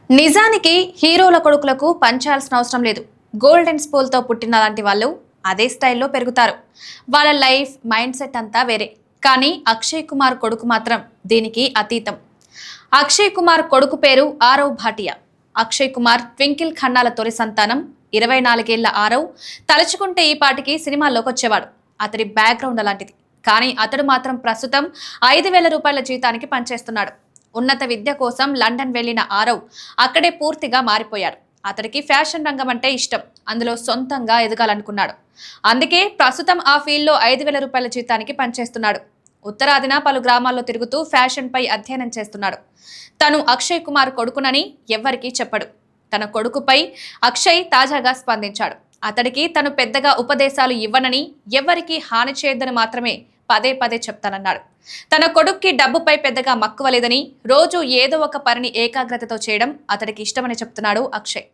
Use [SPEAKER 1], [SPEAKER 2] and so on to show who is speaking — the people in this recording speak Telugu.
[SPEAKER 1] నిజానికి హీరోల కొడుకులకు పంచాల్సిన అవసరం లేదు. గోల్డెన్ స్పూల్తో పుట్టిన లాంటి వాళ్ళు అదే స్టైల్లో పెరుగుతారు. వాళ్ళ లైఫ్ మైండ్ సెట్ అంతా వేరే. కానీ అక్షయ్ కుమార్ కొడుకు మాత్రం దీనికి అతీతం. అక్షయ్ కుమార్ కొడుకు పేరు ఆరవ్ భాటియా. అక్షయ్ కుమార్ ట్వింకిల్ ఖన్నాల తొలి సంతానం. 24 ఏళ్ల ఆరవ్ తలుచుకుంటే ఈ పాటికి సినిమాల్లోకి వచ్చేవాడు. అతడి బ్యాక్గ్రౌండ్ అలాంటిది. కానీ అతడు మాత్రం ప్రస్తుతం 5,000 రూపాయల జీతానికి పనిచేస్తున్నాడు. ఉన్నత విద్య కోసం లండన్ వెళ్లిన ఆరవ్ అక్కడే పూర్తిగా మారిపోయాడు. అతడికి ఫ్యాషన్ రంగం అంటే ఇష్టం. అందులో సొంతంగా ఎదగాలనుకున్నాడు. అందుకే ప్రస్తుతం ఆ ఫీల్డ్లో 5,000 రూపాయల జీతానికి పనిచేస్తున్నాడు. ఉత్తరాదిన పలు గ్రామాల్లో తిరుగుతూ ఫ్యాషన్ పై అధ్యయనం చేస్తున్నాడు. తను అక్షయ్ కుమార్ కొడుకునని ఎవ్వరికీ చెప్పడు. తన కొడుకుపై అక్షయ్ తాజాగా స్పందించాడు. అతడికి తను పెద్దగా ఉపదేశాలు ఇవ్వనని, ఎవ్వరికీ హాని చేయొద్దని మాత్రమే పదే పదే చెప్తానన్నాడు. తన కొడుక్కి డబ్బుపై పెద్దగా మక్కువ లేదని, రోజు ఏదో ఒక పనిని ఏకాగ్రతతో చేయడం అతడికి ఇష్టమని చెప్తున్నాడు అక్షయ్.